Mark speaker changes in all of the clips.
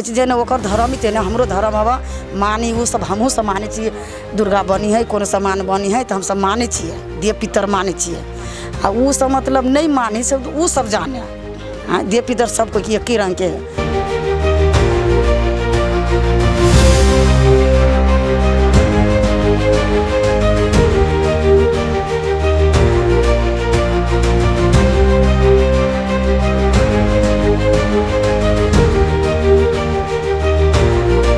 Speaker 1: छी जेने ओकर धर्म तेने हमरो धर्म हवा मानी वो सब हमहूँ सब मानै छियै दुर्गा बनी है कोनो सामान बनी है तो हम सब मानै छियै देव पितर मानै छियै आ वो सब मतलब नहीं मानी से वो सब जाने देव पितर सब कोई एके रंग के है।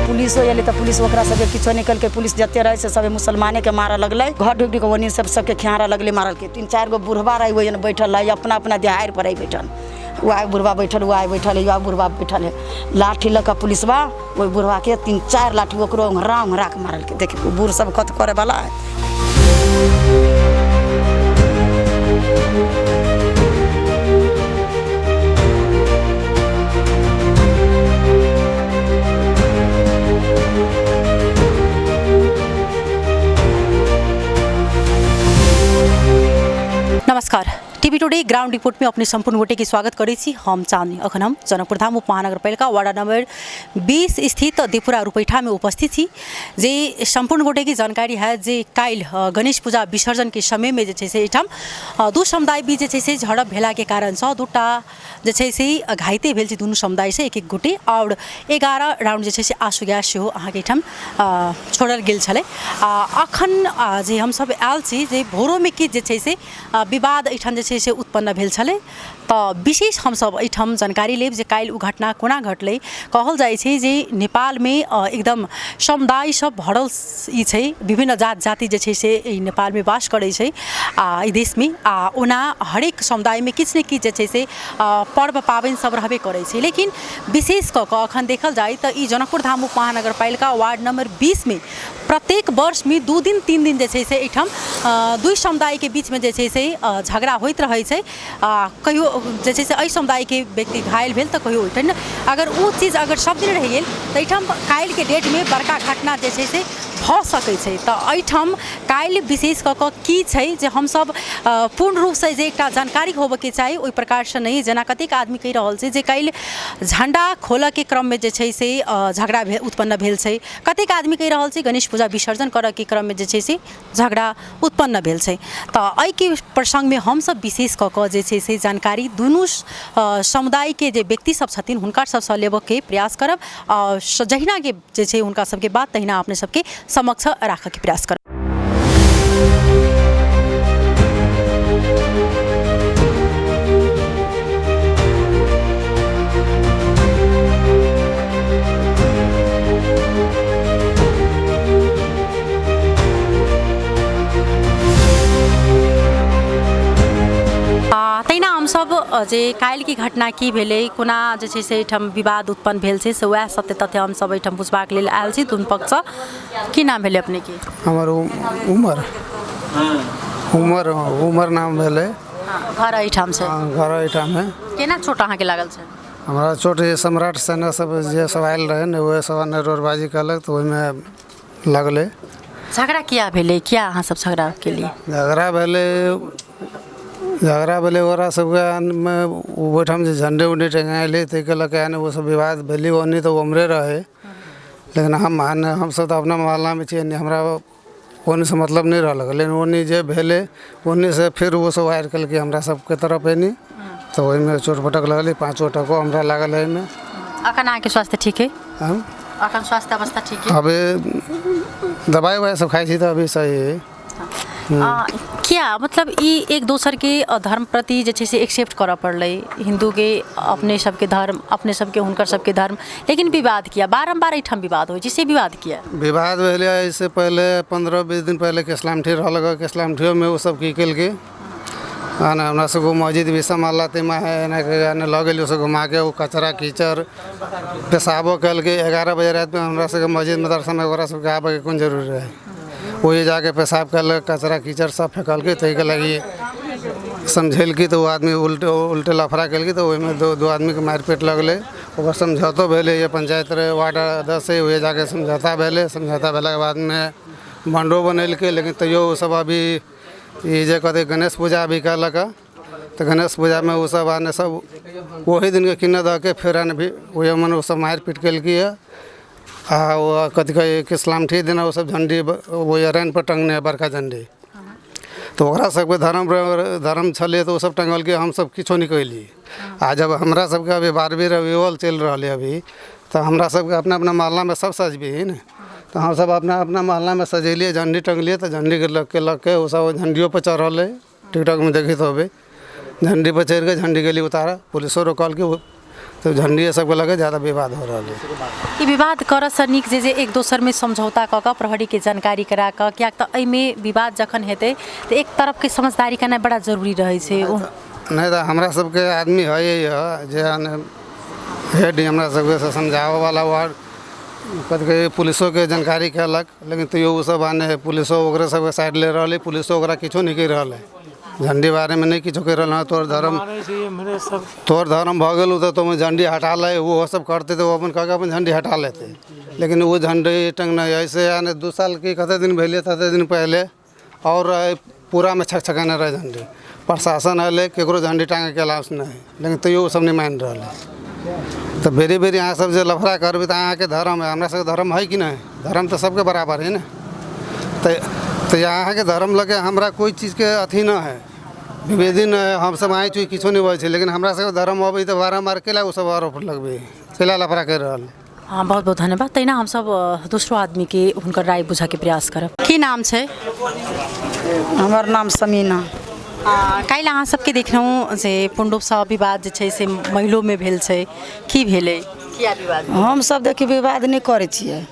Speaker 1: पुलिस एल तो पुलिस सब किछो निकल के पुलिस जते रहे से सब मुसलमाने के मारा लगल घर ढुक ढुक वनी सबके खियारा लगले मारल के 3-4 गो बुढ़वा रही वही बैठल है अपना अपना देहार पर ही बैठल वह बुढ़वा बैठल वह बैठल है बुढ़वा बैठल है लाठी लग पुलिसवा वही बुढ़वा के 3-4 लाठी ओकरो उंघरा उंघरा के मारल के देखिए बूढ़ सब कत करे वाला है।
Speaker 2: नमस्कार टीवी टुडे ग्राउंड रिपोर्ट में अपने संपूर्ण गोटे की स्वागत करी छी हम चांदनी अखन हम जनकपुर धाम उपमहानगरपालिका वार्ड नंबर 20 स्थित देपुरा रुपैठा में उपस्थित छी जे संपूर्ण गोटे की जानकारी है जे काल गणेश पूजा विसर्जन के समय में जे एठाम दू समुदाय बीच जे झड़प भेला के कारण से दूटा जे घायते भेल छै दुनू समुदाय से एक गोटे और 11 राउंड जे आंसू गैस सेहो अहाँ के एठाम छोड़ल गेल छलै। अखन जे हम सब आयल छी जे भोरो में कि जे विवाद एठाम जे से उत्पन्न भेल छलै तो विशेष हम सब एठाम जानकारी लेब जे काल उ घटना कोना घटलै। कहल जाइ छै जे नेपाल में एकदम समुदाय सब भरल ई छै विभिन्न जात जाति जे छै से नेपाल में वास करै छै ई देश में ओना हरेक समुदाय में किछ ने किछ जे छै से पर्व पाबनि सब रहबे करै छै लेकिन विशेष क के अखन देखल जाय तो ई जनकपुर धाम उपमहानगरपालिका वार्ड नंबर 20 में प्रत्येक वर्ष में 2 दिन 3 दिन जे छै से एठाम दुई समुदाय के बीच में जे छै से झगड़ा होइत रहै छै कहियो जे छै से एहि समुदाय के व्यक्ति घायल भेल तो कहियो ओइठन अगर वो चीज अगर सब दिन रह गेल तो एठाम काल्हि के डेट में बड़का घटना जे छै से भ सकै छै। तो एठाम काल्हि विशेष क के की छै जे हम सब पूर्ण रूप से जे एकटा जानकारी होबे के चाही ओहि प्रकार से नहीं जेना कतेक आदमी कहि रहल छै जे काल्हि झंडा खोलऽ के क्रम में जे छै से झगड़ा उत्पन्न भेल छै कतेक आदमी कहि रहल छै गणेश पूजा विसर्जन करऽ के क्रम में जे छै से झगड़ा उत्पन्न भेल छै। तो एहि के प्रसंग में हम सब विशेष क के जे छै से जानकारी दुनू समुदाय के जे व्यक्ति सब छथिन हुनका सबसँ लेबऽ के प्रयास करब और जहिना के जे छै हुनका सबके बात तहिना अपने सबके समक्ष राखऽ के प्रयास करब। तहिना हम सब जे काल्हि की घटना की भेलै कोना जे छै से एठाम विवाद उत्पन्न भेल छै से वएह सत्य तथ्य हम सब एठाम बुझबाक लेल आयल छी दुनू पक्ष की नाम भेलै अपने के?
Speaker 3: हमर उमर नाम भेलै।
Speaker 2: घर एठाम छै?
Speaker 3: घर एठाम है।
Speaker 2: केना चोट अहाँ के लागल छै?
Speaker 3: हमरा चोट सम्राट सेना सब जे सब आयल रहे ने वह सब नरोरबाजी कलक तो ओहिमे लगले।
Speaker 2: झगड़ा किया भेलै किया अहाँ सब झगड़ा केलिए?
Speaker 3: झगड़ा भेलै ओकरा सबके ओहिठाम जे झंडे उंडे टंगाइले ताहिके लऽ के वो सब विवाद भेलै ओनी तो उमरे रहे लेकिन हम सब तो अपना मोहल्ला में छियै हमरा ओनी से मतलब नहीं रहल लेकिन ओनी जे भेलै ओनी से फिर वो सब आएर कल के हमरा सबके तरफ एनी तो ओहिमे चोट पटक लगल 5 टको हमरा लागल है में।
Speaker 2: अखन अहाँ के स्वास्थ्य ठीक है? अखन स्वास्थ्य अवस्था ठीक है?
Speaker 3: अभी दवाई ववाई सब खाई थी तो अभी सही है।
Speaker 2: क्या मतलब ई एक दोसर के धर्म प्रति जे छै से एक्सेप्ट करऽ पड़लै हिंदू के अपने सबके धर्म अपने सबके हुनकर सबके धर्म लेकिन विवाद किया बारंबार एठाम विवाद होइ छै से विवाद किया?
Speaker 3: विवाद भेलै इससे पहले 15-20 दिन पहले केसलामठी रहल केसलामठियो में वो सब की कल के हमरा सबको मस्जिद भी संभाला तेमा है लऽ गेल सब घुमा के वो कचरा कीचड़ पेशाबो कल के 11 बजे रात में हमरा सबके मस्जिद मदरसा में ओकरा सबके आबे के कोन जरूरी रहे वही जाके पेशाब कल कचरा कीचड़ सब फेंकल के तै के लगी समझेल की तो वो आदमी उल्टे लफड़ा कल की तो वही में दो आदमी के मारपीट लगले ओकर समझौतो भेले ये पंचायत रहे वार्ड 10 से वही जाके समझौता भेले समझौता भेला के बाद में बंडो बनल के लेकिन तैयो सब अभी ये जे कहते गणेश पूजा अभी कलक तो गणेश पूजा में वो सब आने सब वही दिन के किन्ने दे के फिर आने भी वही मन वो सब मार पीट के किया वो कथी कहे कि इस्लाम ठीक दिन वो सब झंडी वो रैन पर टंगने बड़का झंडी तो ओकरा सबके धर्म छे तो वो सब टंगल के हम सब किछो नहीं कैली आ जब हमरा सबके अभी 12वीं रविवाल चल रहा है अभी तो हमरा सबके अपना अपना मोहल्ला में सब सजबी है ना तो हम सब अपना अपना मोहल्ला में सजेलिए झंडी टंगलिए तो झंडी के लग के वो सब झंडियों पर चढ़ल है टिकटॉक में देखी तो अभी झंडी पर चढ़ के झंडी के लिए उतारा पुलिसों रोकल के तो झंडी सबके लगे ज़्यादा विवाद हो रहा है।
Speaker 2: ये विवाद कर से निक जे एक दोसर में समझौता क प्रहरी के जानकारी करा क क्या तो एमे विवाद जखन हेते तो एक तरफ के समझदारी करना बड़ा जरूरी रहे छे।
Speaker 3: नहीं तो हमरा सबके आदमी है जे हेड हमरा सबके समझावे वाला वार्ड कथी कहे पुलिसों के जानकारी कैलक लेकिन तैयो वो सब आने पुलिसों ओकरे सबके साइड ले रहा पुलिसों ओकरा किछो नहीं कह रहा है झंडी बारे में नहीं किछो कह रहा तोर धर्म भ गल तो तुम झंडी हटा ले वो सब करते तो अपन कह अपन झंडी हटा लेते लेकिन वो झंडी टंगना ऐसे आने 2 साल की कते दिन पहले तते दिन पहले और पूरा में छकछकाने रहे झंडी प्रशासन अल केकरो झंडी टांगे के लाश नहीं लेकिन तैयो वो सब नहीं मान रहा तो बेरी बेरी यहाँ सब जो लफड़ा करबी तो यहाँ के धर्म है हमरा सबके धर्म है कि नहीं धर्म तो सबके बराबर है ना तो यहाँ के धर्म लगे हमरा कोई चीज़ के अथी न है विभेदी न है हम सब आए चुकी किछो नहीं बोल लेकिन हमरा सबके धर्म अभी तो बारम्बार केला वो सब आरोप लगबे केला लफड़ा कर रहा है।
Speaker 2: हाँ बहुत बहुत धन्यवाद। तैना हम सब दूसरो आदमी के उनकर राय बुझा के प्रयास करब। की नाम है?
Speaker 1: हमार नाम समीना।
Speaker 2: काल्हि अहाँ सबके देखलहुँ जे पुंडुपसँ विवाद जे छै से महिलो में भेल छै की भेलै किया विवाद?
Speaker 1: हम सब देखिए विवाद नहीं करे छिए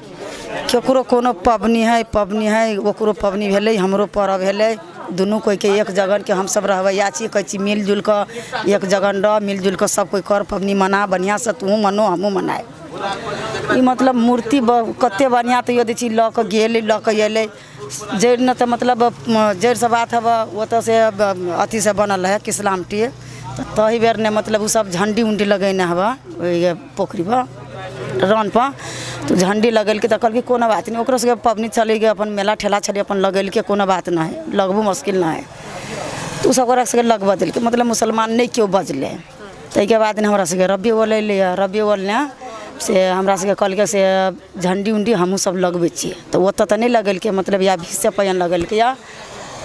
Speaker 1: केकरो कोनो पबनी है ओकरो पबनी भेलै हमरो पर्व भेलै दुनू कोई के एक जगह के हम सब रहबैया छी कहै छी मिलजुल कर एक जगह रह मिलजुल कर सब कोई कर पबनी मना बढ़िया से तू मनो हमहूँ मनाए ई मतलब मूर्ति कते बढ़िया तो यदि चीज लऽ के गेल लऽ के अयलै जड़ न तो मतलब जड़ से बात हब वो तो से अथी से बनल है किसलामटी तो तही बेर ने मतलब वो सब झंडी उंडी लगेने हवा पोखरी पर रन पर तो झंडी लगल के तो कल कोनो बात नहीं ओकरो सबके पबनी चले गए अपन मेला ठेला छले अपन लगल के कोनो बात ना है लगबो मुश्किल ना है तो सब ओकरा सबके लगवा दिल के मतलब मुसलमान नहीं क्यों बजले तै के बाद हमरा सबके रबिउल ने से हमरा सबके कल के से झंडी उंडी हमहूँ सब लगबे छिए तो ओतऽ तऽ नहीं लगल के मतलब या भी से पयन लगल के आ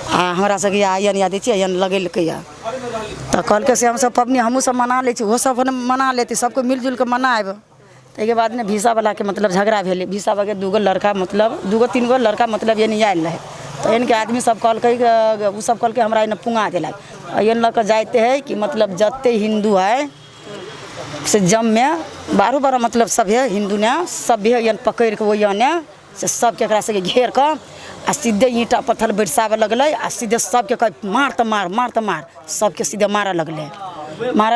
Speaker 1: हमरा सबके आयन याद छी आयन लगल के तो कल के से हम सब पबनी हमहूँ सब मना ले छी वो सब मना लेती सबको मिलजुल के मनाएब तै बाद ने भीसा वाला के मतलब झगड़ा भेले भीसा वाला के 2 लड़का मतलब 2-3 गो लड़का मतलब यानी आयल रहे तो इनके आदमी सब कल के उ सब कल के हमरा पुंगा दिलक एन लऽ के जाते है कि मतलब जते हिंदू है से जम में 12 मतलब सब है हिंदू ने सब है पकड़ के वो ने से सब के एकरा से घेर कर आ सीधे ईंटा पत्थर बरसावे लगले आ सीधे सबके कह मार तो मार सबके सीधे मारा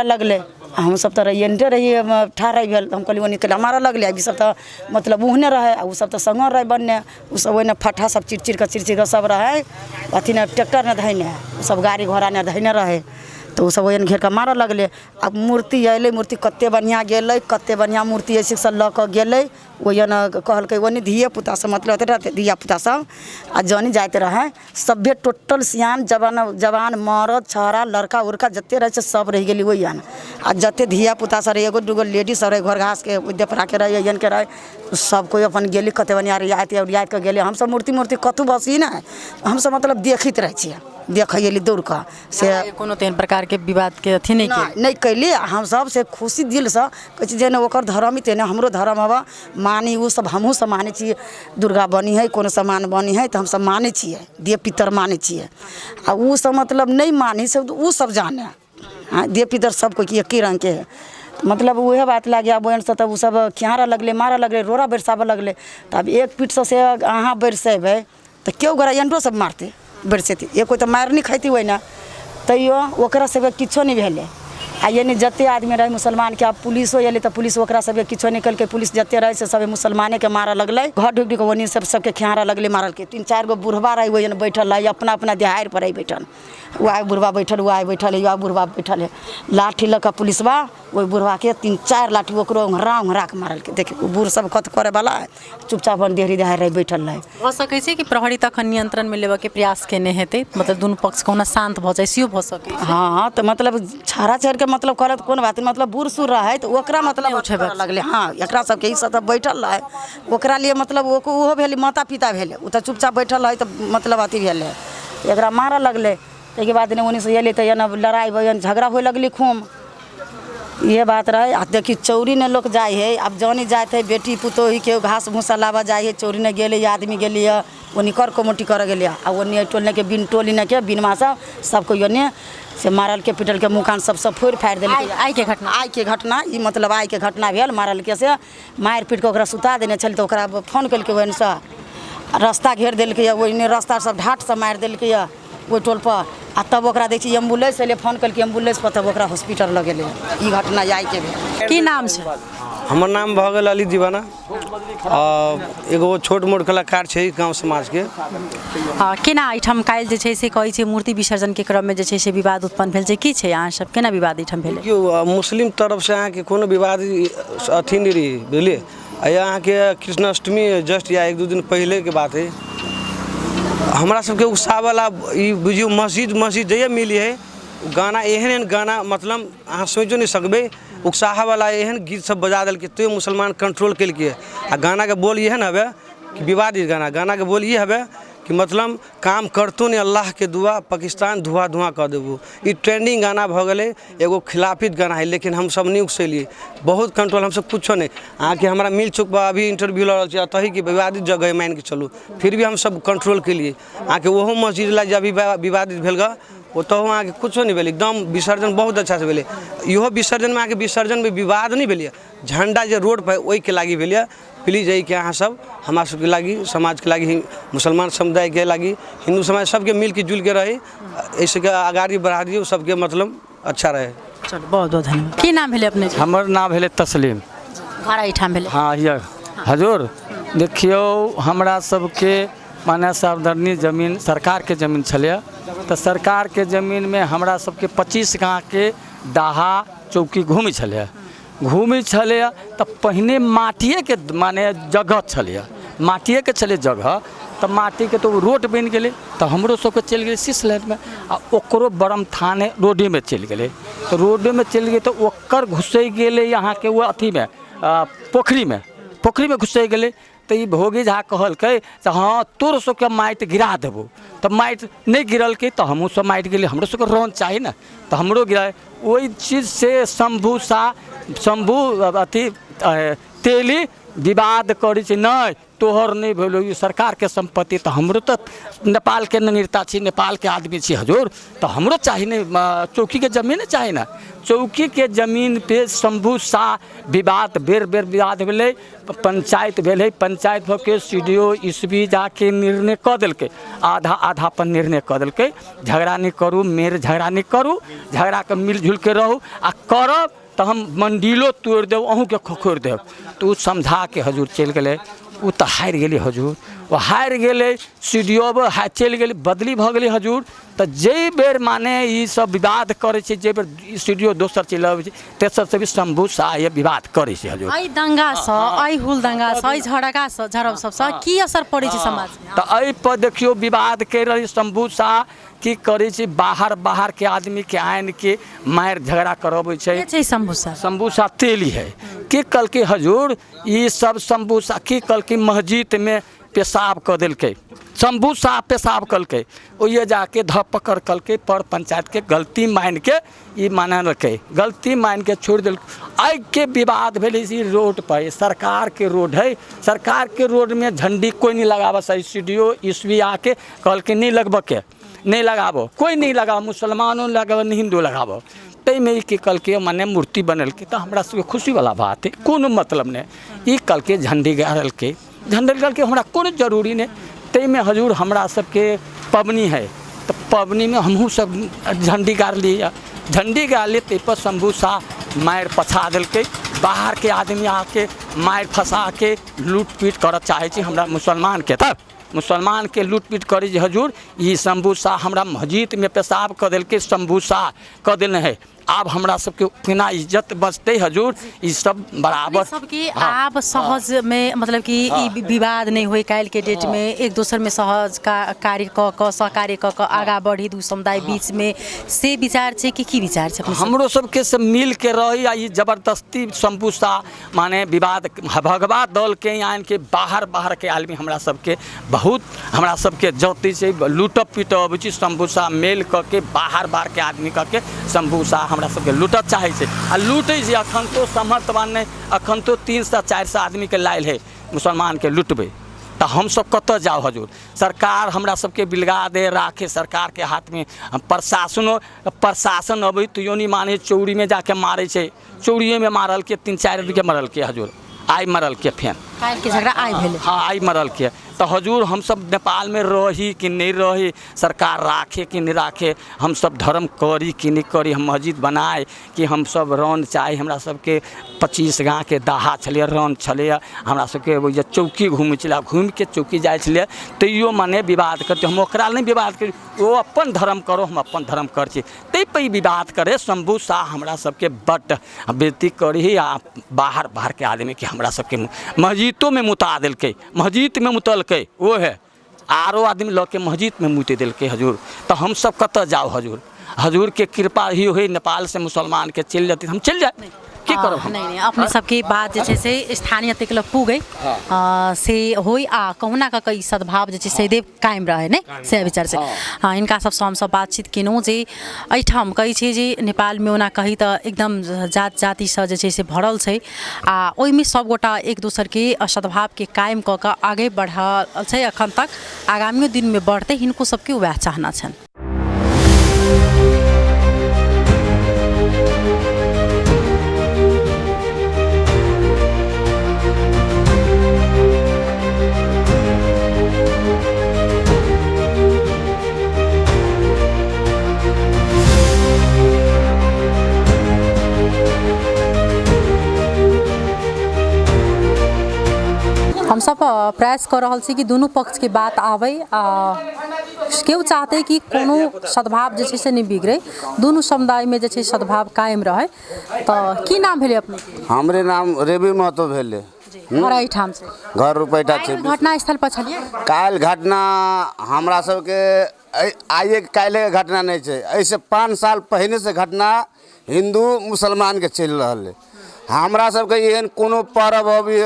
Speaker 1: लगले हम सब तो रहिए रहिए ठाढ़ भेल हम कहलिए निकल मारा लगले अभी सब तो मतलब उहने रहे उ सब तो संग रहे बनने उ सब ओने फट्ठा सब चिरचिर के सब रहे अथी ने ट्रैक्टर ने धैने सब गाड़ी घोड़ा ने धैने रहे तो सब ओन घेर के मारा लगले अब मूर्ति अल मूर्ति कते बढ़िया गेलै कते बढ़िया मूर्ति ऐसे से लऽ के गेलै ओन कहलकै ओनी धिया पुता सब मतलब रहते धिया पुता सब आ जनी जाते रहे सभे टोटल सियान जवान मर्द छौड़ा लड़का उड़का जते रहे सब रह गेली ओन आ जते धिया पुता सब रहे 1-2 लेडीज सब रहे घर घास के देपरा के रहे एन के रहे सब कोई अपन गेली कते बढ़िया रियायत के गेले हम सब मूर्ति कतू बसी ना हम सब मतलब देखित रहे छिए देखली दौड़ कर से
Speaker 2: कोनो तेहन प्रकार के विवाद के अथी नहीं
Speaker 1: कैली हम सब से खुशी दिल से कह जेने ओकर धर्म तेने हमरो धर्म हवा मानी वो सब हमहूँ सब माने छिए दुर्गा बनी है कोनो सामान बनी है तो हम सब माने छिए देव पितर माने छिए आ वो सब मतलब नहीं मानी सब वो सब जाने हाँ देव पितर सब कोई एक ही रंग के है मतलब वह बात लग गया बहन से तब वो सब खियारा लगले मारा लगले रोड़ा बरसावे लगले तब एक पीठ से अहाँ बरसेबे तो क्यों गोरा एंडो सब मारते बरसेती ये कोई तो मार नहीं खाती हुई ना तैयो ओकरा सब किछो नहीं भेले आ यानी जते आदमी रहे मुसलमान के, अब पुलिसो एले तो पुलिस ओकरा सबके किछो नहीं कल के, पुलिस जते रहे से सब मुसलमाने के मारा लगले, घर ढुक ढुक वनी सबके खियारा लगले मारल के। 3-4 गो बुढ़वा रहे वही बैठल है, अपना अपना दिहाड़ पर ही बैठल, वो आए बुढ़वा बैठल, वो आए बैठल है, बुढ़वा बैठल है, लाठी लऽ कऽ पुलिसवा वही बुढ़वा के 3-4 लाठी ओकरो उंघरा के मारल के। देखिए बूढ़ सब कत करे वाला है, चुपचाप अपन देहरी दिहाड़ रहे बैठल रहे।
Speaker 2: हो सकै छै कि प्रहरी तखन नियंत्रण में लेबे के प्रयास केने हेतै, मतलब दुनू पक्ष कोना शांत भ जाय, सेहो भ सकै छै।
Speaker 1: हाँ तो मतलब छाड़ा चढ़ के मतलब करत कोन बात, मतलब बूढ़ सूढ़ रहे तो ओकरा मतलब उठे लगले। हाँ एकरा सबके ई सब बैठल रहे, ओकरा लिए मतलब ओहो भेल माता पिता भेले, उ तो चुपचाप बैठल रहे तो मतलब अथी भेले, एकरा मारा लगले। ताहिके बाद ने उन्नीस एले तो एना लड़ाई बहन झगड़ा होए लगली खूब, ये बात रहे। आ देखी चौरी ने लोग जाए है, अब जानी जाते है बेटी पुतोही के घास भूसा लावा जाए है, चौरी ने गेले आदमी गेली है वो निकर कोमटी कर गेले, आ वो टोलने के बिन टोली ने के बिन मासा सबको योने से मारल के पिटल के मुकान सब फोड़ फाड़ दिल।
Speaker 2: आई के घटना
Speaker 1: ई मतलब आई के घटना भेल, मारल के से मारि पीट के ओकरा सुता देने छल, तो ओकरा फोन कलके वही से रास्ता घेर दिल्कै, वही रास्ता सब ढाट से मारि दिल्कै ओहि टोल पर। आ तब ओकरा देखी एम्बुलेंस एले, फोन कलके एम्बुलेंस पर, तब ओकरा हॉस्पिटल लऽ गेलै। ई घटना आई के भेल।
Speaker 2: की नाम छै?
Speaker 4: हमर नाम भऽ गेल अली दीवाना, एगो छोट मोट कलाकार छै गाँव समाज के।
Speaker 2: केना एहिठाम काल्हि जे छै से कहै छै मूर्ति विसर्जन के क्रम में जे छै से विवाद उत्पन्न भेल छै, की छै अहाँ सब केना विवाद एहिठाम भेलै?
Speaker 4: मुस्लिम तरफ से अहाँके कोनो विवाद अथी नहीं रही बुझलिए। यहाँ के कृष्णाष्टमी जस्ट या 1-2 दिन पहले के बात है, हमरा सबके उत्साह वाला ई बुझियो मस्जिद जहिया मिली है गाना, एहन गाना मतलब अहाँ सोचो नहीं सकबे, उत्साह वाला एहन गीत सब बजा दिल के तो मुसलमान कंट्रोल कल के। आ गाना के बोल ये हवे कि विवादित गाना के बोल ये हवे कि मतलब काम करतो नहीं अल्लाह के दुआ, पाकिस्तान धुआं धुआं कर देबू। ई ट्रेंडिंग गाना भ गए, एगो खिलाफित गाना है, लेकिन हम सब नहीं उकसलिए, बहुत कंट्रोल, हम सब कुछ नहीं। आके हमारा मिल चुक बा, अभी इंटरव्यू लड़ रहा तही कि विवादित जगह मान के चलू, फिर भी हम सब कंट्रोल के लिए आके वह मस्जिद ला जब विवादित भेल गा वो तो वहाँ के कुछ नहीं भेल, एकदम विसर्जन बहुत अच्छा से भेले। इहो विसर्जन में आके विसर्जन में विवाद नहीं भेलिए, झंडा जो रोड पर वही के लागी भेलिए। प्लीज यही के अहाँ सब हमारा सबके लागी, समाज के लागी, मुसलमान समुदाय के लागी, हिंदू समाज सबके मिल के जुल के रहे, ऐसे के आगाड़ी बढ़ा दिए, सबके मतलब अच्छा रहे।
Speaker 2: चलो बहुत बहुत धन्यवाद। की नाम भेले अपने?
Speaker 5: हमर नाम भेले तस्लीम।
Speaker 2: घर एहिठाम भेले?
Speaker 5: हाँ ये हजूर देखियो हमरा सबके माने सावधानी जमीन सरकार के जमीन छलै, तो सरकार के जमीन में हमरा सबके 25 गाँव के डाहा चौकी घूमी छलै तो पहिने माटिए के माने जगह छलै, माटिए के छलै जगह, तो माटी के तो रोड बन गए, तो हमरो सबके चल गए 6 लाइन में, आ ओकरो बरम थाने रोडे में चल गए, तो रोडे में चल गए तो ओकर घुसै गेले यहाँ के वो अथी में पोखरी में घुसै गेले। तो ये भोगी झा कहलकै हाँ तोर सबके माटि गिरा देबो, तो माटि नहीं गिरलकै तो हमहूँ सब माटि गेली, हमरो सबके रौन चाहिए ना, तो हमरो गिराए। वही चीज से शंभू अथी तेली विवाद करै छै, नहीं तोहर नहीं भेलो, ये सरकार के संपत्ति, तो हमरो तो नेपाल के नागरिकता छी, नेपाल के आदमी छी हजूर, तो हमरो चाहिए नहीं, चौकी के जमीन चाहिए ना, चौकी के जमीन पे शंभू शाह विवाद बेर विवाद भेलै, पंचायत भेलै, पंचायत होके CDO ईस्वी जाके निर्णय कऽ देलकै, आधा पर निर्णय कऽ देलकै, झगड़ा नहीं करू, मेरे झगड़ा नहीं करू, झगड़ा के मिलजुल के रहू, आ करब तो हम मंडिलो तोड़ देव, अहूँ के खोखोर देव। तो उ समझा के हजूर चल गए, उ तो हारि गेली हजूर, वो हारि गेले, CDO चल गेली, बदली भ गेली हजूर। तो जे बेर माने ई सब विवाद करे छै, जे बेर CDO दोसर चलि आबै छै, तेसर से भी शंभू शाह ये विवाद करे छै हजूर।
Speaker 2: आई दंगा सँ, आई हुलदंगा सँ, आई झगड़ा सँ, झड़प सब सँ की असर पड़ै छै समाज में?
Speaker 5: तो एहि पर देखियो विवाद के रही शंभू शाह की करे छै, बाहर के आदमी के आन के मार झगड़ा करबै छै। शंभू शाह तेली है की कल के हजूर, ई सब शंभू शाह की कल की मस्जिद में पेशाब कर दिल्कै, शंभू शाह पेशाब कलकै, ओये जाके धपकड़ कलकै, पर पंचायत के गलती मान के ई मानलकै, गलती मान के छोड़ दिल। आई के विवाद भेलै इसी रोड पर, सरकार के रोड है, सरकार के रोड में झंडी कोई नहीं लगावा, CDO ईस्वी आके कहलकै नहीं लगब के, नहीं लगाबो, कोई नहीं लगाओ, मुसलमानों लगाओ नहीं हिंदू लगाबो, तै में कि कल के माने मूर्ति बनल के, तो हमरा सबके खुशी वाला बात है, कोनो मतलब नहीं। ई कल के झंडी गाड़ल के हमरा कोनो जरूरी नहीं, तै में हजूर हमरा सबके पबनी है, तो पबनी में हमहूँ सब झंडी गाड़ लिए, झंडी गाले ते पर शंभू शाह मार पछा दिलकै, बाहर के आदमी आके मार फंसा के लूट पीट कर चाहे छी हमरा मुसलमान के, तब मुसलमान के लूट पीट करे जे हजूर ई शंभू शाह हमरा मस्जिद में पेशाब कर दिलकै, शंभू शाह कर देने है। आब हमरा सबके केना इज्जत बचते हजूर, ई सब बराबर
Speaker 2: सबके आब सहज में मतलब कि ई विवाद नहीं होई, काल के डेट में एक दूसर में सहज कार्य क सहकार्य क आगा बढ़ी दू समुदाय बीच में से विचार छे कि की विचार छे अपने
Speaker 5: हमरो सबके सब मिल के रही। आ ई जबरदस्ती शंभू शाह माने विवाद भगवा दल के आन के बाहर के आदमी हमरा सबके बहुत हमरा सबके जति से लूटब पीटब छी। शंभू शाह मेल क के बाहर के आदमी क के शंभू शाह हमरा सबके लूटत चाहे छै आ लूटै छै। अखन तो समर्थवान नहीं, अखन तो 300-400 आदमी के लायल है मुसलमान के लुटबे, तो हम सब कत जाओ हजूर। सरकार हमरा सबके बिलगा दे राखे, सरकार के हाथ में प्रशासन अबै तो नहीं माने, चौड़ी में जाके मारे छै, चौड़िए में मारल के 3-4 आदमी के मरल के हजूर, आई मरल के फेन
Speaker 2: काल के झगड़ा आई भेले।
Speaker 5: हाँ आई मरल के तो हजूर हम सब नेपाल में रही कि नहीं रही, सरकार राखे कि नहीं राखे, हम सब धर्म करी कि नहीं करी, हम मस्जिद बनाए कि हम सब रन चाहे। हमरा सबके 25 गाँव के दाहा छलिए, रन छलिए, हमरा सबके वो चौकी घूमै छलै, घूम के चौकी जाइ छलिए, तैयो मने विवाद करते। हम ओकरा नहीं विवाद करी, वो अपन धर्म करो हम अपन धर्म कर छी, तै पे विवाद करे। शंभू शाह हमरा सबके बट बेइज्जती करी आ बाहर के आदमी के हमरा सबके मस्जिदों में मुता दिलकै, मस्जिद में मुतलकै वो है, आरो आदमी लऽ के मस्जिद में मुते दिलकै हजूर। तो हम सब कत जाओ हजूर, हजूर के कृपा ही हुई, नेपाल से मुसलमान के चल जाती हम चल जाए की करब हम।
Speaker 2: नहीं अपने सबके बात जे छै से स्थानीय तक लग पुगे से होई आ कहुना का कई सद्भाव जे छै सदैव कायम रहे नहीं से विचार से। हाँ इनका सबसे हम सब बातचीत केनहुँ जे एहिठाम कहै छै जे नेपाल में ओना कही तो एकदम जात जाति से जे छै से भरल छै आ ओहिमे सब गोटा एक दोसर के सद्भाव के कायम क के आगे बढ़ल छै अखन तक, आगामी दिन में बढ़ते हिनको सबके वएह चाहना छन। हम सब प्रयास कर रहा छी कि दोनों पक्ष के बात आवे, केओ चाहते कि कोनो सद्भाव जे छै से नहीं बिगड़े, दोनों समुदाय में जे छै सद्भाव कायम रहे। तो की नाम भेले अपने? हमरे
Speaker 6: नाम रेबी महतो भेले।
Speaker 2: घर एठाम से
Speaker 6: घर रुपैटा छै।
Speaker 2: घटना स्थल पर छलिए
Speaker 6: काल घटना हमरा सबके आइए काले के घटना नहीं छै, ऐसे 5 साल पहले से घटना हिंदू मुसलमान के चल रहा है। हमरा सबके एहन कोनो पर्व अभी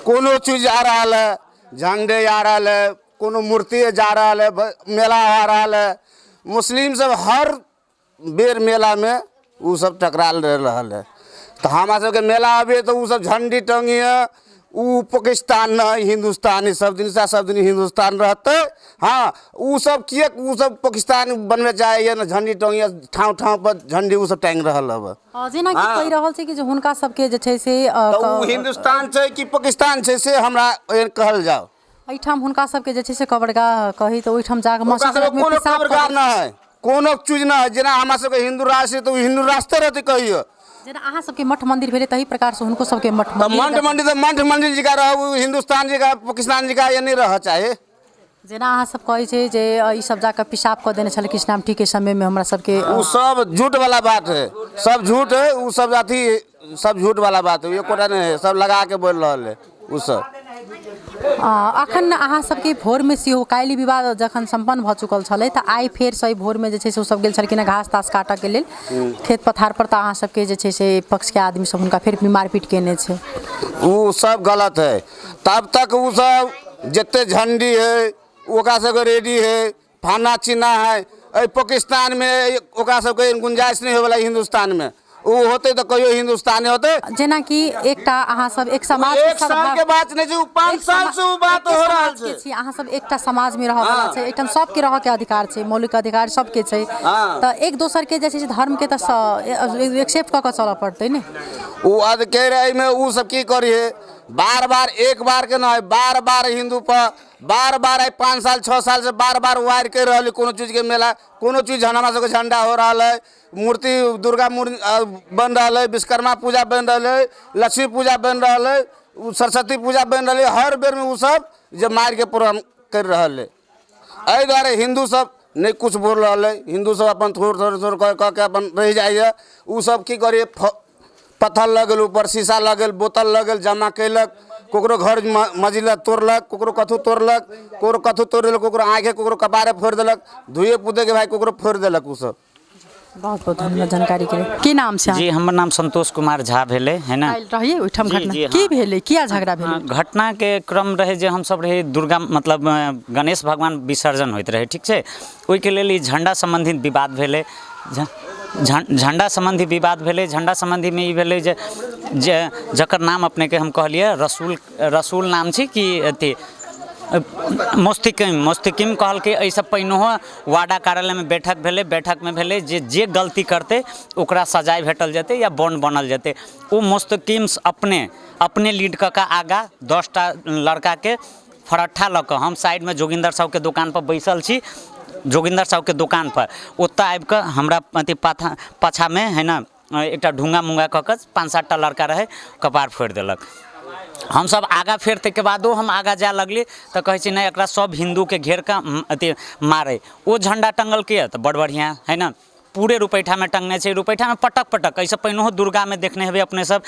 Speaker 6: कोनो चीज आ रहा है, झंडे आ रहा है, कोनो मूर्ति जा रहा है, मेला आ रहा है, मुस्लिम सब हर बेर मेला में वो सब टकराल रहा है। तो हमारा सबके मेला अभी तो वो सब झंडी टंगी है, वो पाकिस्तान न हिंदुस्तानी सब दिन हिंदुस्तान रहते। हाँ वो सब किए वो सब पाकिस्तान बनवे चाहिए न, झंडी टंगी ठाव पर झंडी वो सब टांग रहा है।
Speaker 2: जेना कि कहि रहल छै कि जे हुनका सबके जे छै से
Speaker 6: तो हिंदुस्तान छै कि पाकिस्तान छै से हमरा कहल जाओ।
Speaker 2: एठाम हुनका सबके जे छै से कबरगाह कही तो ओइठाम जाके
Speaker 6: मस्जिद में कोनो कबरगाह न है, कोनो चीज न है। जेना हमरा सबके हिंदू राष्ट्र तो हिंदू राष्ट्र रहते कहियो,
Speaker 2: जेना अहाँ सबके मठ मंदिर भेले तही प्रकार से हुनको सबके मठ
Speaker 6: मंदिर जी का रह, हिंदुस्तान जी का पाकिस्तान जी का ये नहीं रह चाहे।
Speaker 2: जेना अहाँ सब कहै छै जे ई सब जाके पेशाब कर देने छले कृष्णामठी के समय में हमरा सबके,
Speaker 6: वो सब झूठ वाला बात है, सब झूठ है, वो सब जाति सब झूठ वाला बात है, ये कोटा नहीं है, सब लगा के बोल रहा है वो सब।
Speaker 2: अखन अहाँ सबके भोर में सेहो काल्हि विवाद जखन सम्पन्न भ चुकल छलै तऽ आइ फेर सही भोर में जे छै से सब गेल छलखिन घास तास काटऽ के लेल खेत पथार पर, तऽ अहाँ सबके जे छै से पक्ष के आदमी सब हुनका फेर मारपीट केने छै।
Speaker 6: वो सब गलत है, तब तक वो सब जते झंडी है ओकरा सबके रेडी है, फाना चिन्हा है। पाकिस्तान में ओकरा सबके गुंजाइश नहीं होवला, हिंदुस्तान में वो होते तो कहियो हिंदुस्तानी होते।
Speaker 2: जेना कि एकटा अहाँ सब एक समाज
Speaker 6: एक साल के बात नहीं छै, 5 साल से वो बात हो रहल छै।
Speaker 2: अहाँ सब एकटा समाज में रहऽ वाला छै, एठाम सबके रहऽ के अधिकार छै, मौलिक अधिकार सबके छै। तऽ एक दोसर के जे छै धर्म के तऽ एक्सेप्ट कऽ के चलऽ पड़तै ने।
Speaker 6: वो कह रहे में वो सब की करिए बार बार एक बार के ना बार बार हिंदू पर बार बार 5 साल 6 साल से बार बार वार कर रही कोनो चीज के मेला कोनो चीज हमारा सबके झंडा हो रहा है मूर्ति दुर्गा मूर्ति बन रहा है विश्वकर्मा पूजा बन रहा है लक्ष्मी पूजा बन रहा है सरस्वती पूजा बन रही है हर बेर में वो सब जब मार के प्रोग्राम कर रहा है एहि दुआरे हिंदू सब नहीं कुछ बोल रहा है हिंदू सब अपन थोड़ कह के अपन रह जाइए उ सब की करिए पत्थर लगल ऊपर शीशा लगल बोतल लगल जमा कैलक कोकरो घर मजिला तोड़लक कोकरो कथू तोड़लक कोकरो कथू तोड़ देलक कोकरो आँखे कोकरो कपारे फोड़ देलक धुए पूदे के भाई कोकरो फोड़ देलक उ सब।
Speaker 2: बहुत बहुत धन्यवाद जानकारी के लिए। की नाम से
Speaker 7: जी हमर नाम संतोष कुमार झा भेले है ना
Speaker 2: रहिए ओहिठाम
Speaker 7: जी,
Speaker 2: घटना
Speaker 7: जी,
Speaker 2: की भेले किया झगड़ा भेले
Speaker 7: घटना के क्रम रहे जे हम सब रहे दुर्गा मतलब गणेश भगवान विसर्जन होइत रहे ठीक छै ओहि के लेल ई झंडा संबंधित विवाद भेले झंडा संबंधी विवाद भेले झंडा संबंधी में ई भेले जे जकर नाम अपने के हम कहलिए रसूल नाम छी कि अथी मुस्तकिम कहल के ऐसा पहिनहो वार्डा कार्यालय में बैठक में भेले जे गलती करते ओकरा सजाए भेटल जेते या बॉन्ड बनल जेते वो मुस्तकिम अपने लीड कऽ आगा 10टा लड़का के फरट्ठा लऽ कऽ हम साइड में जोगिंदर साहब के दुकान पर बैसल छी जोगिंदर साहब के दुकान पर ओतऽ आबि कऽ हमरा अथी पाछा में है ना एक ढूंगा मुंगा कऽ कऽ 5-7 टा लड़का रहे कपार फोड़ देलक हम सब आगा फेरते के बादो हम आगा जाए लगली तो कहे छी नहीं एकरा सब हिंदू के घेर का अथी मारे वो झंडा टंगल के तो बड़ बढ़िया है ना पूरे रुपैठा में टंगने छै रुपैठा में पटक ऐसे पहिनो दुर्गा में देखने हेबे अपने सब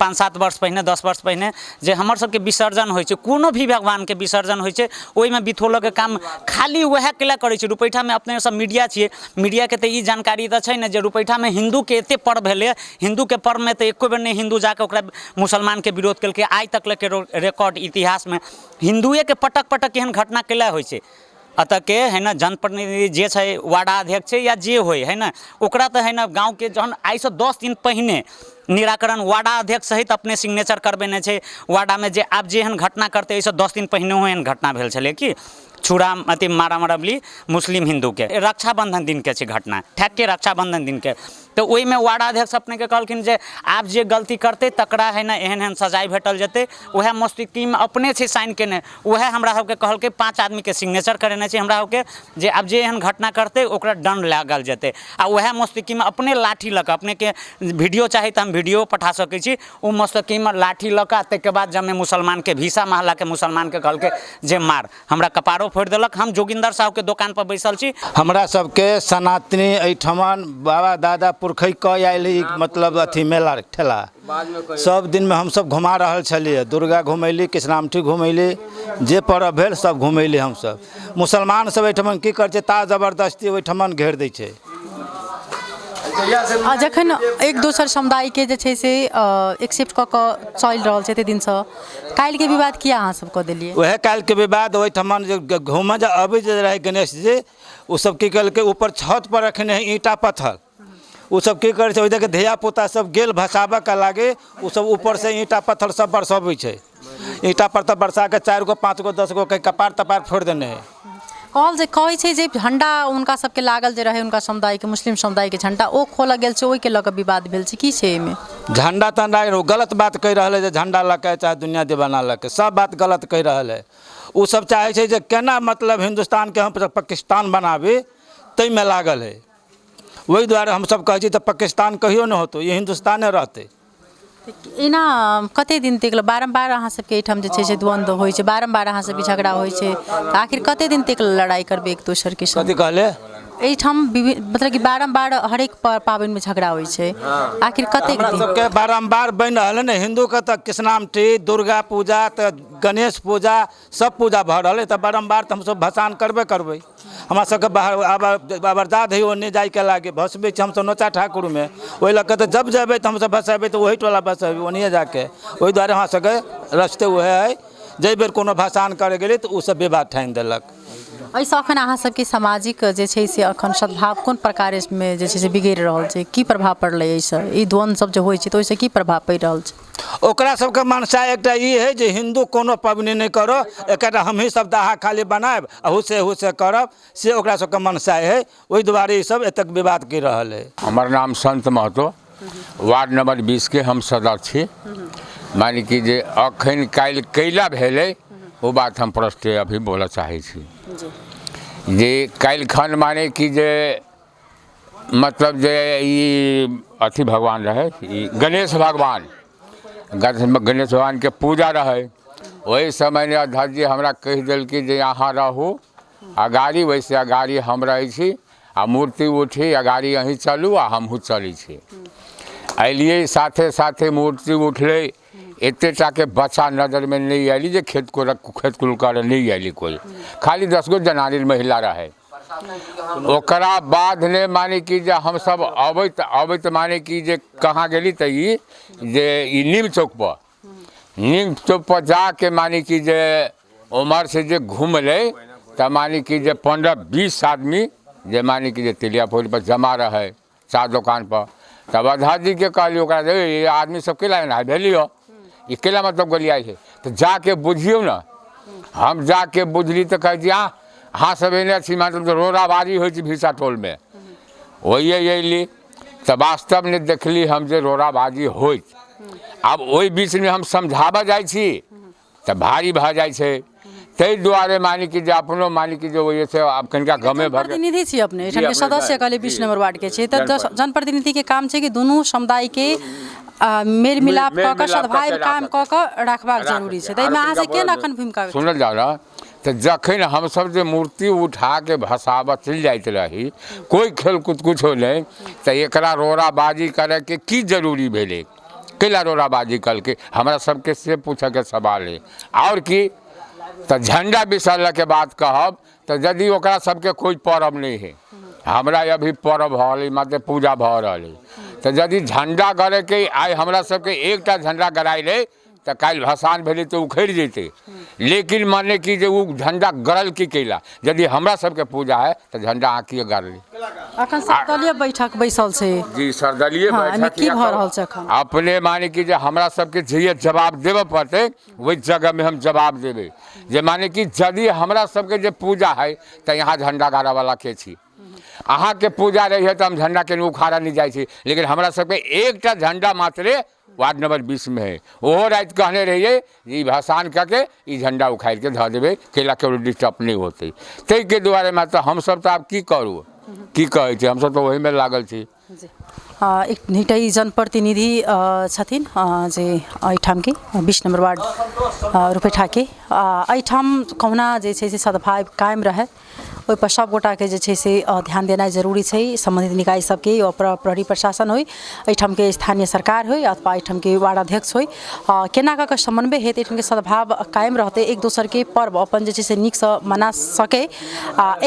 Speaker 7: 5-7 वर्ष पहिने 10 वर्ष पहिने जे हमर सबके विसर्जन होइ छै कोनो भी भगवान के विसर्जन होइ छै ओहि में बिथोलो के काम खाली वह केला करै छै रुपैठा में अपने सब मीडिया छियै मीडिया के तऽ ई जानकारी तऽ छै ने जे रुपैठा में हिंदू के एते पर्व भेलै हिंदू के पर्व में तऽ एको बेर नहीं हिंदू जाके ओकरा मुसलमान के विरोध केलकै आइ तक के रिकॉर्ड इतिहास में हिंदुए के पटक एहन घटना केला होइ छै अतः के है ना जनप्रतिनिधि जे छै वार्ड अध्यक्ष या जे होय है ना ओकरा तो है ना गाँव के जहन आई से 10 दिन पहिने निराकरण वार्डा अध्यक्ष सहित अपने सिग्नेचर करबेने छै वार्डा में जे आब जे एहन घटना करते ऐसे 10 दिन पहिने एहन घटना भेल छलै कि छुरा अति मारामारबली मुस्लिम हिंदू के रक्षाबंधन दिन के घटना ठेक के रक्षाबंधन दिन के तो ओहि में वार्ड अध्यक्ष अपने के कहलखिन जे आप जे गलती करते तकरा है ना एहन सजाए भेटल जेते वह मुस्तकिम अपने से साइन केने वह हमरा सबके कहलकै 5 आदमी के सिग्नेचर करेने छै हमरा सबके जे अब जे एहन घटना करते ओकरा दंड लागल जेते आ वह मुस्तकिम अपने लाठी लऽ कऽ अपने के वीडियो चाहे तो हम वीडियो पठा सकै छी ओ मुस्तकिम लाठी लऽ कऽ तके बाद जब मुसलमान के भीसा महला के मुसलमान के कहलकै जे मार हमरा कपारो फोड़ देलक हम जोगिंदर साहब के दुकान पर बैसल छी
Speaker 8: हमरा सबके सनातनी एठमन बाबा दादा पुरखै कऽ आयल मतलब अथी मेला ठेला सब दिन में हम सब घुमा रहल छलिए दुर्गा घुमैली कृष्णामठी घुमैली जे पर्व भेल सब घुमैली हम सब मुसलमान सब एठमन की कर छै ता जबरदस्ती ओठमन घेर दै छै
Speaker 2: जखन एक दोसर समुदाय के जे छै से एक्सेप्ट कऽ कऽ चलि रहल छै एते दिन से काल्हि के विवाद किया अहाँ सब कऽ देलिए
Speaker 8: वह काल्हि के विवाद ओठमन जे घूमे जे अबै जे रहे गणेश जी ओ सब की कहलकै ऊपर छत पर रखने है ईंटा पत्थर वो सब की करे छै ओहि देख धिया पुता सब गेल भसाबऽ के लागे वो सब ऊपर से ईंटा पत्थर सब बरसबै छै ईंटा पत्थर बरसा के 4 गो 5 गो 10 गो के कपार तपार फोड़ देने है
Speaker 2: कहै छै जे झंडा उनका सबके लागल जे रहे उनका समुदाय के मुस्लिम समुदाय के झंडा ओ खोलल गेल छै ओहि के लऽ कऽ विवाद भेल छै की छै एहिमे
Speaker 8: झंडा तंडा गलत बात कहि रहल है जे झंडा लऽ के चाहे दुनिया दीवाना लऽ के सब बात गलत कहि रहल है वो सब चाहे छै जे केना मतलब हिंदुस्तान के हम पाकिस्तान बनाबी तै में लागल है वही दुआरे हम सब कहै छी तऽ पाकिस्तान कहियो न होतो ये हिंदुस्ताने रहते
Speaker 2: एना कते दिन तक बारम्बार अहाँ सबके एहिठाम जे छै से द्वंद्व होइ छै बारम्बार अहाँ सबके झगड़ा होइ छै तऽ आखिर कते दिन तक लड़ाई करबे एक दोसर के साथ
Speaker 8: कथी कहले
Speaker 2: एहिठाम मतलब कि बारम्बार हरेक पाबनि में झगड़ा होइ छै आखिर कते
Speaker 8: हमरा सबके बारम्बार बनि रहल है ने हिंदू के तऽ कृष्णामठी दुर्गा पूजा तऽ गणेश पूजा सब पूजा भऽ रहल है तऽ बारम्बार तऽ हमसब भसान करबे हमरा सबके आबरदाद है ओन्ने जाय के लागे भसबै छी हमसब नोचा ठाकुर में ओहि लऽ कऽ तऽ जब जेबै तऽ हमसब भसेबै तऽ ओहि टोला भसेबै ओन्हिए जाके ओहि दुआरे हमरा सबके रस्ते उहे है जाहि बेर कोनो भसान करे गेलै तऽ ओ सब विवाद ठानि देलक
Speaker 2: एहिसँ अखन अहाँ सबके सामाजिक जे छै से अखन सद्भाव कोन प्रकार में जे छै से बिगड़ि रहल छै की प्रभाव पड़लै एहिसँ ई द्वंद्व सब जे होइ छै तऽ ओहिसँ की प्रभाव पड़ि रहल छै
Speaker 8: ओकरा सबके मनसा एकटा ई है जे हिंदू कोनो पबनी नहीं करो एकटा हमही सब दाहा खाली बनाएब अहू से करब से ओकरा सबके मनसा है ओहि दुआरे ई सब एतक विवाद कर रहल है
Speaker 9: हमार नाम संत महतो वार्ड नंबर 20 के हम सदस्य छी मानी कि जे अखन काल्हि कैला भेलै वो बात हम प्रश्न अभी बोलऽ चाहै छी जे काल्हि खन माने कि जे मतलब जे ई अथी भगवान रहे ई गणेश भगवान के पूजा रहे वही समय ने अध्यक्ष जी हमरा कह दिल कि जे यहाँ रहू अगाड़ी वैसे अगाड़ी हम रहे छी आ मूर्ति उठी अगाड़ी अहीं चलू आ हमहूँ चलै छी अलिए साथे साथे मूर्ति उठले एतेटा के बच्चा नजर में नहीं आयली जे खेत कुल कर नहीं आयली कोई खाली 10 गो जनानी महिला रहे ओकरा बाद ने माने कि जे हम सब अबैत माने कि जे कहाँ गेली त ई जे ई नीम चौक पर जाके माने कि जे उमर से जे घूमले त माने कि जे 15-20 आदमी जे माने कि जे तिलिया पोल पर जमा रहे चाय दुकान पर तब अध्यक्ष जी के कहली ओकरा ये आदमी सब केला ना भेलियो ये केला मतलब गलियाई है तो जाके बुझियो ना हम जाके बुझली तो कह दिया हाँ सब एने छी मतलब तो रोराबाजी हो भीसा टोल में वही अली तो वास्तव में देखली हम जे रोराबाजी हो अब वही बीच में हम समझाबा जाइ छी तो भारी भ जाइ छै तै दुआरे मानी कि जे अपनो मानी कि जे वही से अब कनिका गमे भर
Speaker 2: प्रतिनिधि छी अपने एठाम के सदस्य कहले 20 नंबर वार्ड के छै त जनप्रतिनिधि के काम छै कि दुनू समुदाय के मेल मिलाप क के सद्भाव काम क के रखबाक जरूरी छै तै में अहाँ से केना अखन भूमिका
Speaker 9: सुनल जा रहा तो जखन हम सब जे मूर्ति उठा के भसावा चल जाइत रही कोई खेल कूद कुछ हो नहीं तो एकरा रोराबाजी करे के की जरूरी भेले कैला रोराबाजी कल के हमरा सबके से पूछे के सवाल है और की तो झंडा विसर्जन के बात कहब तो यदि ओकरा सबके कोई पर्व नहीं है हमरा अभी पर्व भ रही मतलब पूजा भ रही तो यदि झंडा गड़े के आइ हमरा सबके एकटा झंडा गड़ाई ले तो कल भसान भेले तो उखड़ जेते लेकिन माने कि जे उ झंडा गड़ल की कैला यदि हमरा सबके पूजा है तो झंडा आँखिए गाड़ली
Speaker 2: अखन सर्वदलीय बैठक बैसल छै
Speaker 9: जी सर्वदलीय बैठक
Speaker 2: की भ रहल छै अखन
Speaker 9: अपने माने कि जे हमरा सबके जे जवाब देबे पड़ते वही जगह में हम जवाब देबे जे माने कि यदि हमरा सबके जे पूजा है तो यहाँ झंडा गाड़ा वाला के छी अहाँ के पूजा रही है तो हम झंडा के उखाड़ा नहीं जाए छी लेकिन हमरा सबके एकटा झंडा मात्रे वार्ड नंबर 20 में है वो रात कहने रहिए ये भसान करके ये झंडा उखाड़ के धऽ देवे केला के डिस्टर्ब नहीं होते तै के दुआरे में तो हम सब तो आब की करू की कहै छै हम सब तो वही में लागल छी
Speaker 2: एकटा जनप्रतिनिधि छथिन जे एहिठाम के 20 नंबर वार्ड रुपेठा के एहिठाम कहुना जे छै से सद्भाव कायम रहे ओहि पर सब गोटा के जे छै से ध्यान देनाइ जरूरी छै संबंधित निकाय सबके या प्रहरी प्रशासन होय एहिठाम के स्थानीय सरकार होय अथवा एहिठाम के वार्ड अध्यक्ष होय केना कऽ समन्वय हेतै एहिठाम के सद्भाव कायम रहते एक दोसर के पर्व अपन जे छै से नीक सँ मना सके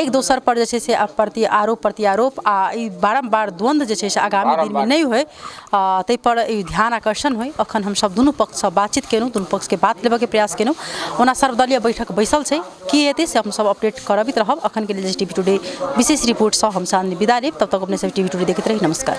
Speaker 2: एक दोसर पर जे छै से प्रति आरोप आ ई बारम्बार द्वंद्व जे छै से आगामी दिन में नहीं होय तै पर ध्यान आकर्षण होय अखन हम सब दुनू पक्ष सँ बातचीत केलहुँ दुनू पक्ष के बात लेबे के प्रयास केलहुँ ओना सर्वदलीय बैठक बैसल छै की हेतै से हम सब अपडेट करबित रहब अखन के लिए टीवी टुडे विशेष रिपोर्ट सँ हम चांदनी विदा लेब तब तक अपने सब टीवी टुडे देखते रही नमस्कार।